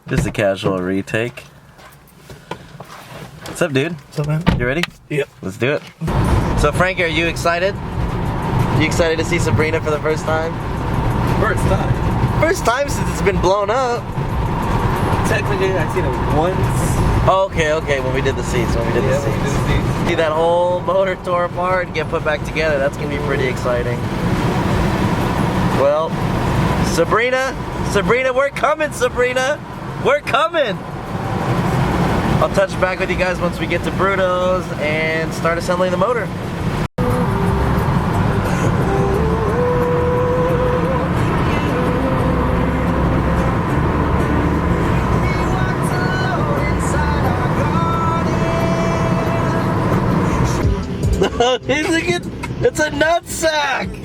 Just a casual retake. What's up, dude? What's up, man? You ready? Yep. Let's do it. So, Frank, are you excited? You excited to see Sabrina for the first time? First time. First time since it's been blown up. Technically, I've seen it once. Oh, okay, when we did the seats, When we did the seats. See that whole motor tore apart and get put back together, that's gonna be pretty exciting. Well, Sabrina, we're coming, Sabrina! We're coming! I'll touch back with you guys once we get to Bruno's and start assembling the motor. It's a nutsack!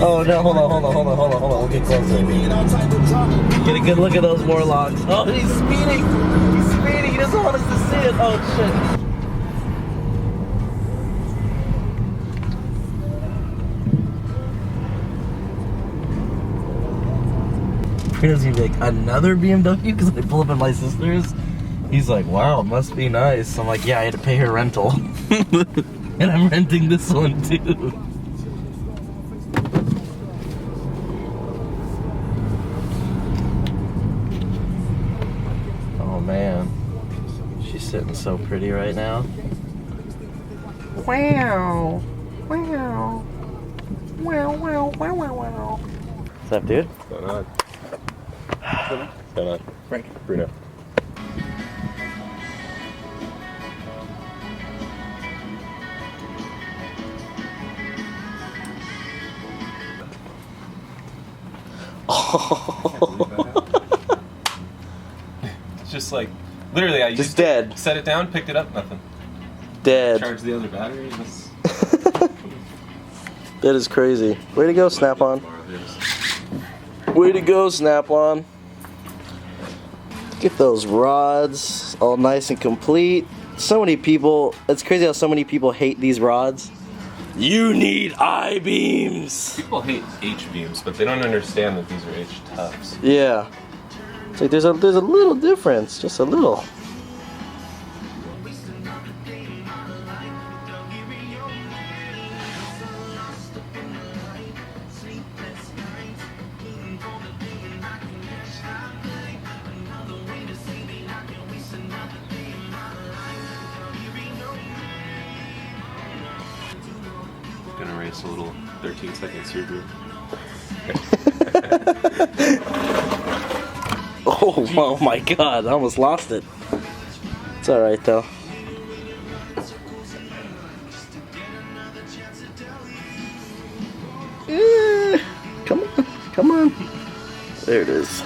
Oh no, hold on, we'll get closer. Get a good look at those Morlocks. Oh, he's speeding! He's speeding, he doesn't want us to see it. Oh shit. He doesn't even be like, another BMW? Because I pull up in my sister's. He's like, wow, it must be nice. I'm like, yeah, I had to pay her rental. And I'm renting this one too. Oh man, she's sitting so pretty right now. Wow, wow, wow, wow, wow, wow. What's up, dude? What's going on? What's going on? Frank. Bruno. It's just like, literally, I Just used dead. to set it down, picked it up, nothing. Dead. Charge the other battery. That's That is crazy. Way to go, Snap-on. Way to go, Snap-on. Get those rods all nice and complete. So many people, it's crazy how so many people hate these rods. You need I-beams. People hate H-beams, but they don't understand that these are H-tufts. Yeah. It's like there's a little difference, just a little. Gonna race a little 13-second Subaru. Oh my god, I almost lost it. It's alright though. Come on. There it is.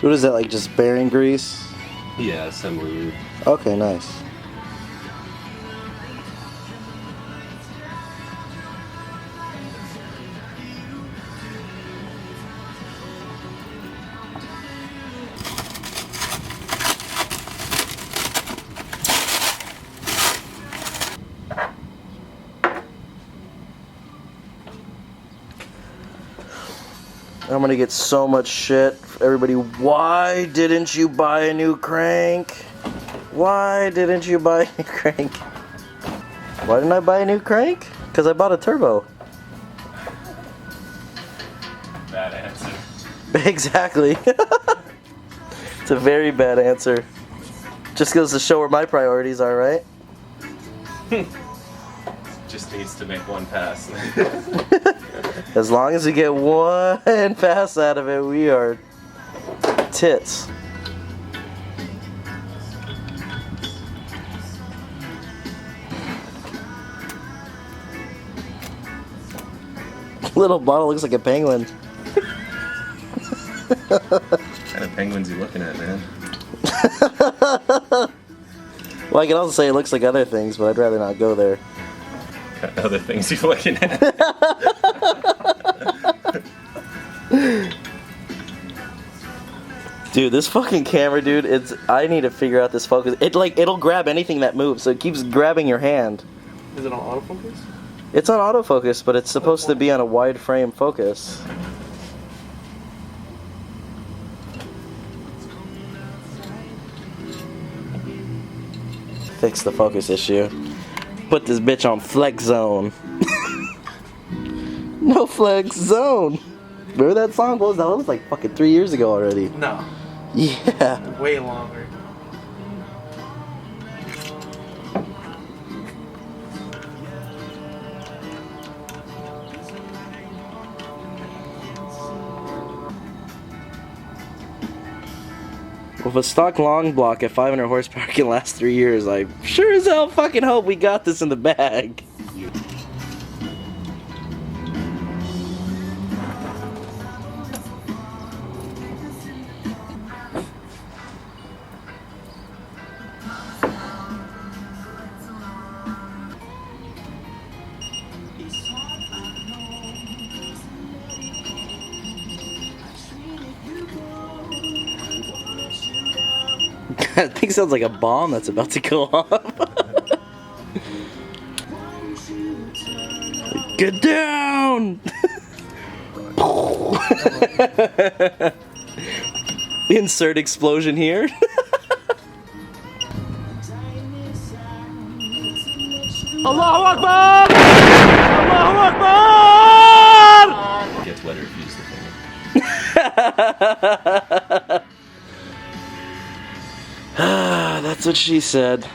What is that, like just bearing grease? Yeah, assembly. Okay, nice. I'm gonna get so much shit. Everybody, why didn't you buy a new crank? Why didn't you buy a new crank? Why didn't I buy a new crank? Because I bought a turbo. Bad answer. Exactly. It's a very bad answer. Just goes to show where my priorities are, right? Just needs to make one pass. As long as we get one pass out of it, we are tits. Little bottle looks like a penguin. What kind of penguins you looking at, man? Well, I can also say it looks like other things, but I'd rather not go there. What other things you looking at? Dude, this fucking camera, dude, I need to figure out this focus. It'll grab anything that moves, so it keeps grabbing your hand. Is it on autofocus? It's on autofocus, but it's supposed to be on a wide frame focus. Fix the focus issue. Put this bitch on flex zone. No flex zone. Remember that song? What was that? That was like fucking 3 years ago already. No. Yeah. Way longer. With a stock long block at 500 horsepower can last 3 years, I sure as hell fucking hope we got this in the bag. That thing sounds like a bomb that's about to go off. Get down! Insert explosion here. Allahu Akbar! Allahu Akbar! Gets wetter if you use the finger. That's what she said.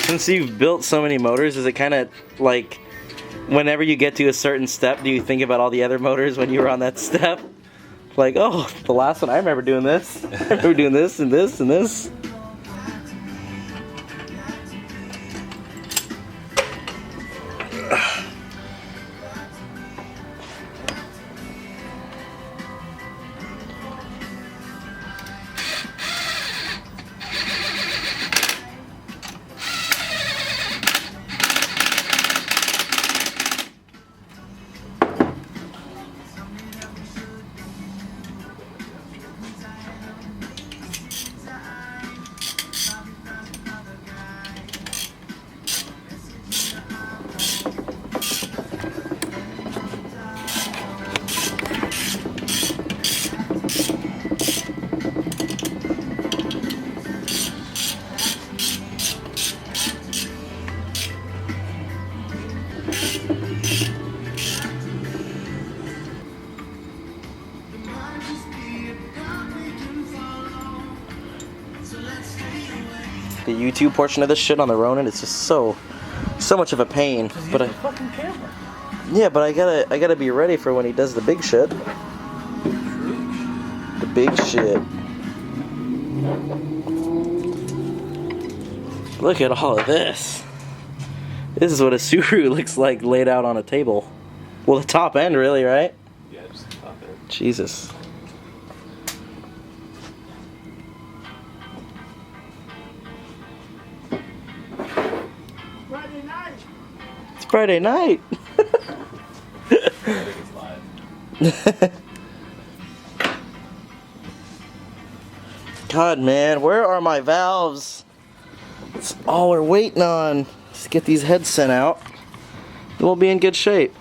Since you've built so many motors, is it kind of like whenever you get to a certain step, do you think about all the other motors when you were on that step? Like, oh, the last one, I remember doing this. I remember doing this and this and this. The YouTube portion of this shit on the Ronin, it's just so much of a pain. But fucking camera. yeah, but I gotta be ready for when he does the big shit. The big shit. Look at all of this. This is what a Subaru looks like laid out on a table. Well, the top end, really, right? Yeah, just the top there. Jesus. Right It's Friday night. I think it's live. God, man, where are my valves? That's all we're waiting on. Just get these heads sent out. Then we'll be in good shape.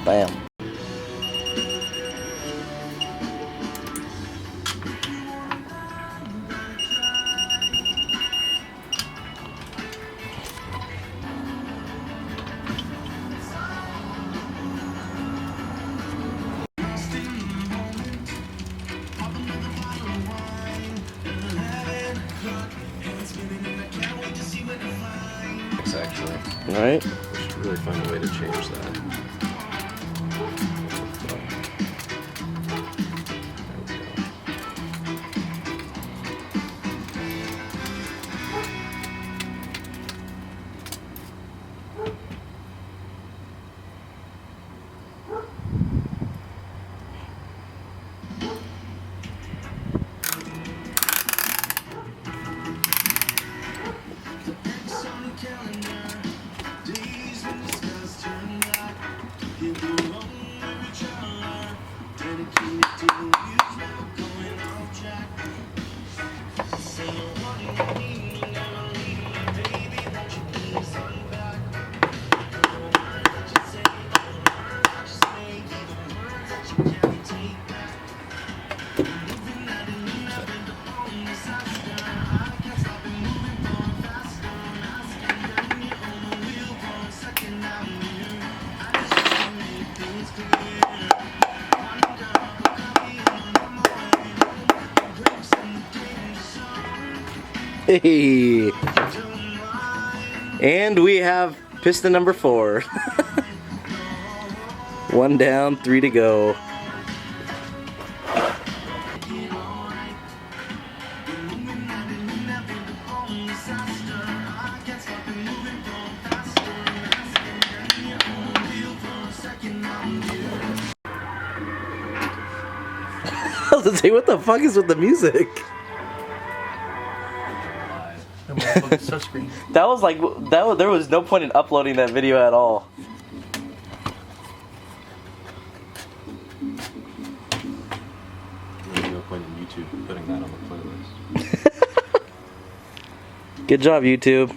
Bam. Actually, Right? we should really find a way to change that. Hey. And we have piston number 4. 1 down, 3 to go. I was gonna say, what the fuck is with the music? That was like there was no point in uploading that video at all. There's no point in YouTube putting that on the playlist. Good job, YouTube.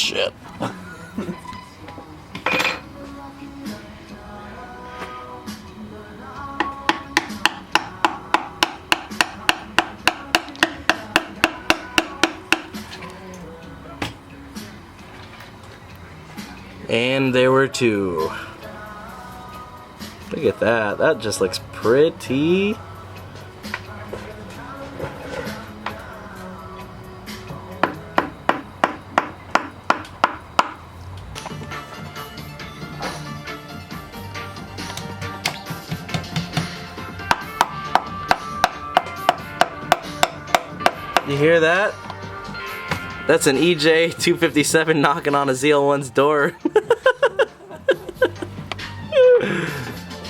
Shit. And there were 2. Look at that. That just looks pretty. You hear that? That's an EJ 257 knocking on a ZL1's door.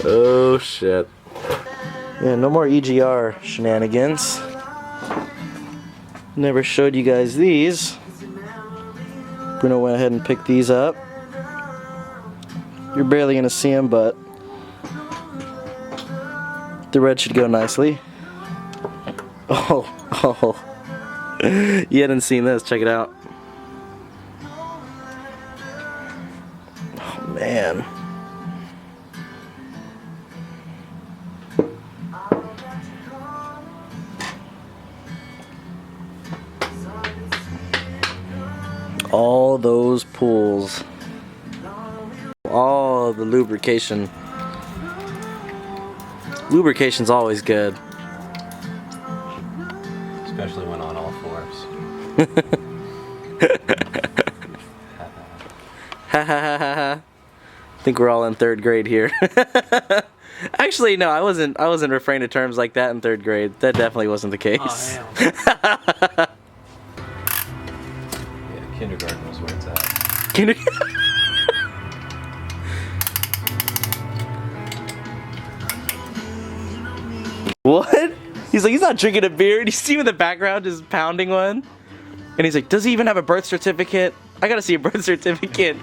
Oh shit. Yeah, no more EGR shenanigans. Never showed you guys these. Bruno went ahead and picked these up. You're barely gonna see them, but the red should go nicely. Oh. You hadn't seen this, check it out. Oh man. All those pools. All the lubrication. Lubrication's always good. Especially when on all fours. Ha ha ha ha ha. I think we're all in 3rd grade here. Actually, no, I wasn't referring to terms like that in 3rd grade. That definitely wasn't the case. Oh, Yeah, kindergarten was where it's at. What? He's like, he's not drinking a beer, and you see him in the background just pounding one. And he's like, does he even have a birth certificate? I gotta see a birth certificate.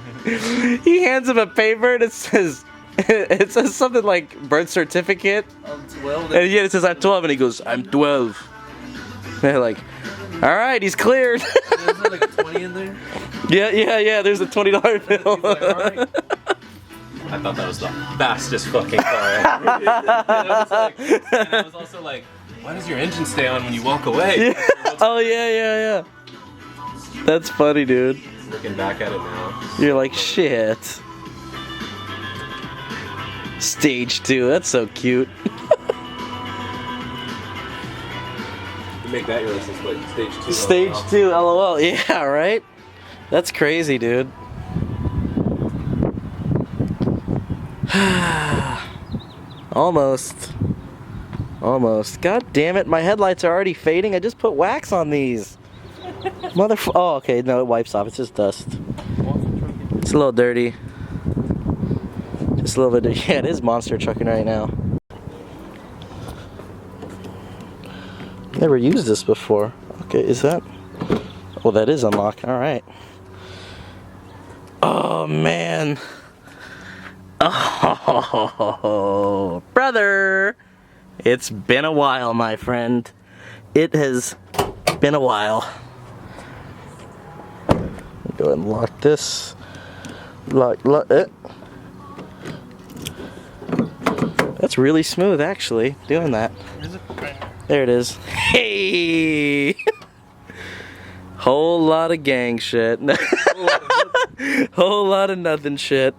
He hands him a paper and it says something like birth certificate. I'm 12. And yeah, it says I'm 12, and he goes, I'm 12. And they're like, all right, he's cleared. There's like a 20 in there. Yeah. There's a $20 bill. He's like, all right. I thought that was the fastest fucking car ever. And I was also like, why does your engine stay on when you walk away? Yeah. Oh yeah. That's funny, dude. Looking back at it now. You're like, shit. Stage 2, that's so cute. You make that your license plate. Stage 2. Stage 2, LOL. Yeah, right? That's crazy, dude. Almost. God damn it, my headlights are already fading. I just put wax on these. Oh, okay, no, it wipes off. It's just dust. It's a little dirty. Just a little bit dirty. Yeah, it is monster trucking right now. Never used this before. Okay, is that? Oh, that is unlocked. All right. Oh, man. Oh, brother. It's been a while, my friend. It has been a while. Go ahead and lock this. Lock it. That's really smooth, actually, doing that. There it is. Hey! Whole lot of gang shit. Whole lot of nothing shit.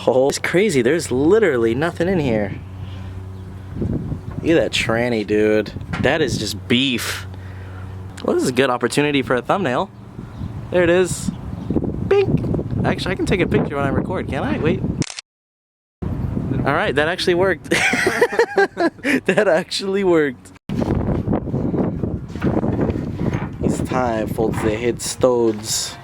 It's crazy. There's literally nothing in here. Look at that tranny, dude. That is just beef. Well, this is a good opportunity for a thumbnail. There it is. Bink. Actually, I can take a picture when I record, can't I? Wait. Alright, that actually worked. That actually worked. It's time for the headstones.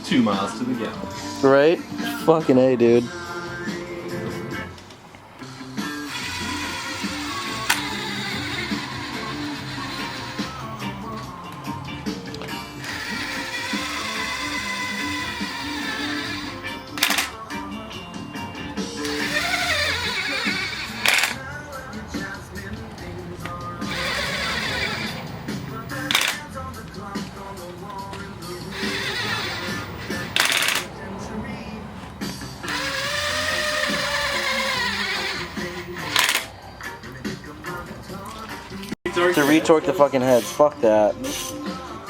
$2 miles to the gallon. Right? Fucking A, dude. To retorque the fucking heads. Fuck that.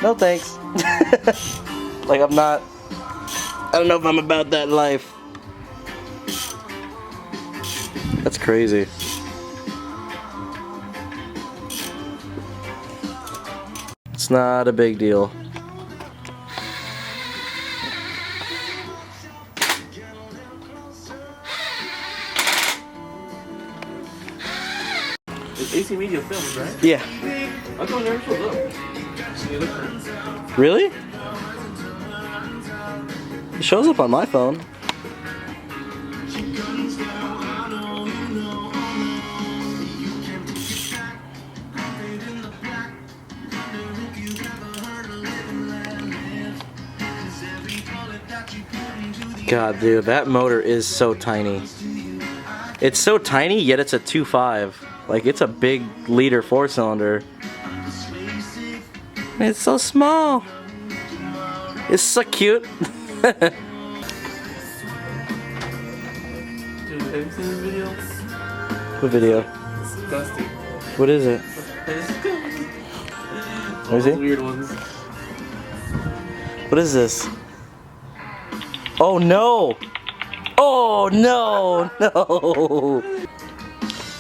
No thanks. Like, I'm not I don't know if I'm about that life. That's crazy. It's not a big deal. It's AC Media Films, right? Yeah. I thought it never showed up. Really? It shows up on my phone. God, dude, that motor is so tiny. It's so tiny, yet it's a 2.5. Like, it's a big liter 4-cylinder. It's so small. It's so cute. Dude, have you seen this video? What video? It's disgusting. What is it? Let me see. Weird ones. What is this? Oh no! Oh no! No!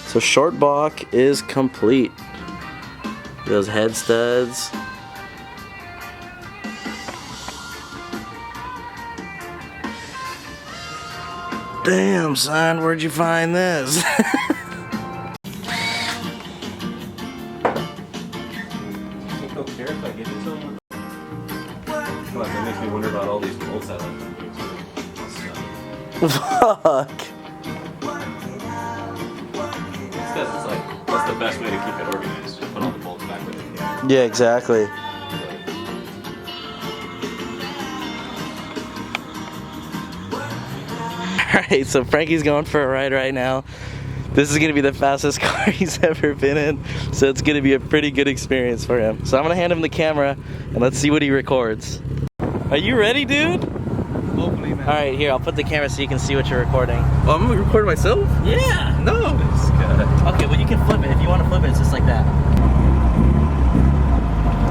So short block is complete. Those head studs. Damn, son, where'd you find this? I don't care if I give it to him. I feel like that makes me wonder about all these bolts I left. Fuck. It's 'cause it's like, that's the best way to keep it organized. Put all the bolts back where they can. Yeah, exactly. Alright, so Frankie's going for a ride right now. This is going to be the fastest car he's ever been in, so it's going to be a pretty good experience for him. So I'm going to hand him the camera, and let's see what he records. Are you ready, dude? Hopefully, man. Alright, here, I'll put the camera so you can see what you're recording. Oh, I'm gonna record myself? Yeah! No. This guy. Okay, well you can flip it. If you want to flip it, it's just like that.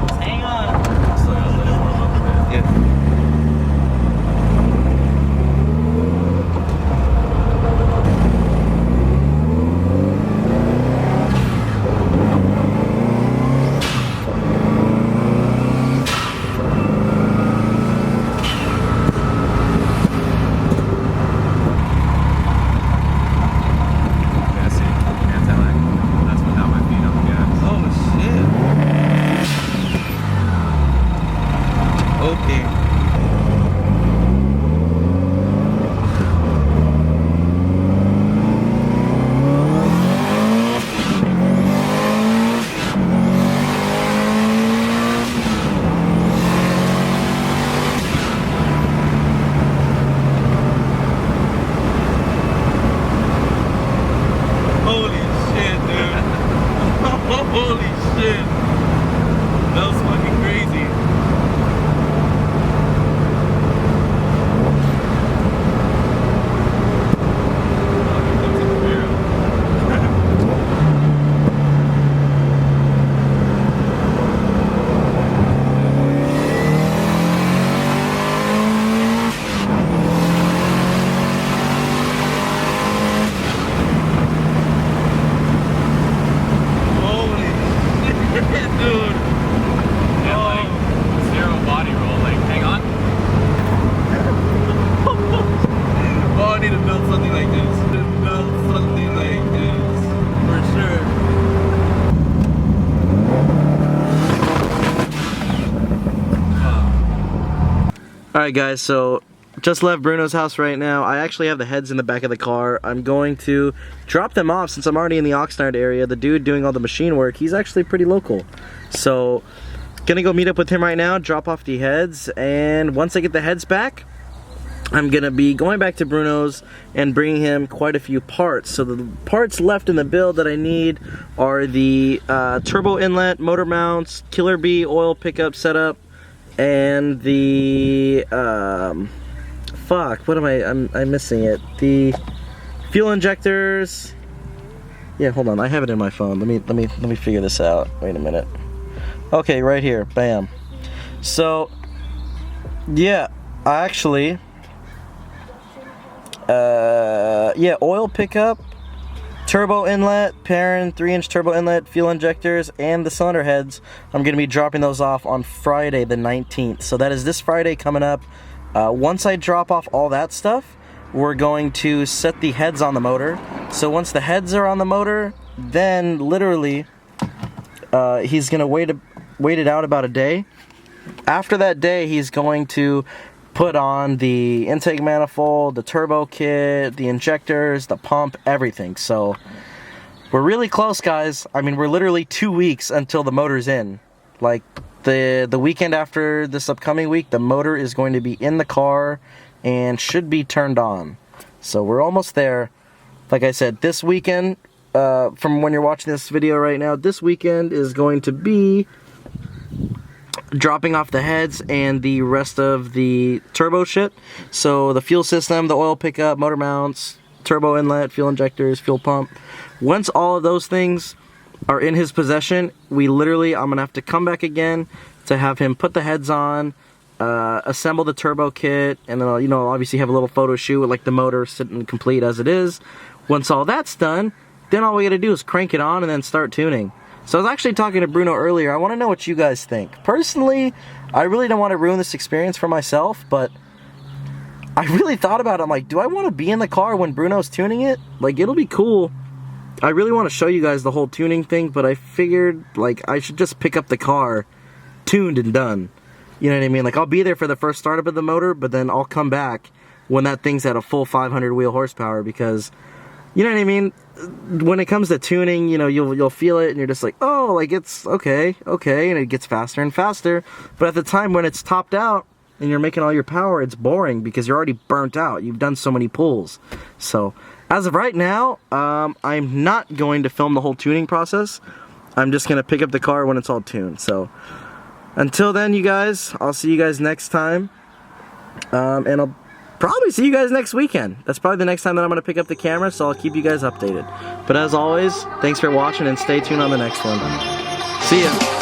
Just hang on. So I'll let it warm up a bit. Yeah. Yeah, see, can't tell it. That's without my feet on the gas. Oh shit. Okay. Holy shit, dude. Holy shit. That was fucking crazy. Oh, here comes the Camaro. Holy shit, dude. And like, zero body roll. Like, hang on. Oh, I need to build something like this. Build something like this. For sure. Alright guys, so just left Bruno's house right now. I actually have the heads in the back of the car. I'm going to drop them off since I'm already in the Oxnard area. The dude doing all the machine work, he's actually pretty local. So, gonna go meet up with him right now, drop off the heads, and once I get the heads back, I'm gonna be going back to Bruno's and bringing him quite a few parts. So the parts left in the build that I need are the turbo inlet, motor mounts, Killer Bee oil pickup setup, and the fuck, what am I'm missing it. The fuel injectors. Yeah, hold on, I have it in my phone. Let me figure this out. Wait a minute. Okay, right here. Bam. So yeah, I actually Yeah, oil pickup, turbo inlet, Perrin 3-inch turbo inlet, fuel injectors, and the cylinder heads. I'm going to be dropping those off on Friday the 19th. So that is this Friday coming up. Once I drop off all that stuff, we're going to set the heads on the motor. So once the heads are on the motor, then literally he's going to wait it out about a day. After that day, he's going to put on the intake manifold, the turbo kit, the injectors, the pump, everything. So we're really close, guys. I mean, we're literally 2 weeks until the motor's in. Like the weekend after this upcoming week, the motor is going to be in the car and should be turned on. So we're almost there. Like I said, this weekend, from when you're watching this video right now, this weekend is going to be dropping off the heads and the rest of the turbo shit. So the fuel system, the oil pickup, motor mounts, turbo inlet, fuel injectors, fuel pump. Once all of those things are in his possession, I'm gonna have to come back again to have him put the heads on, assemble the turbo kit, and then I'll, obviously have a little photo shoot with like the motor sitting complete as it is. Once all that's done, then all we gotta do is crank it on and then start tuning. So I was actually talking to Bruno earlier. I want to know what you guys think. Personally, I really don't want to ruin this experience for myself, but I really thought about it. I'm like, do I want to be in the car when Bruno's tuning it? Like, it'll be cool. I really want to show you guys the whole tuning thing, but I figured, like, I should just pick up the car tuned and done. You know what I mean? Like, I'll be there for the first startup of the motor, but then I'll come back when that thing's at a full 500 wheel horsepower, because, you know what I mean? When it comes to tuning, you'll feel it and you're just like, oh, like it's okay, and it gets faster and faster. But at the time when it's topped out and you're making all your power, it's boring because you're already burnt out. You've done so many pulls. So as of right now, I'm not going to film the whole tuning process. I'm just gonna pick up the car when it's all tuned. So until then, you guys, I'll see you guys next time, and I'll probably see you guys next weekend. That's probably the next time that I'm going to pick up the camera, so I'll keep you guys updated. But as always, thanks for watching and stay tuned on the next one. See ya.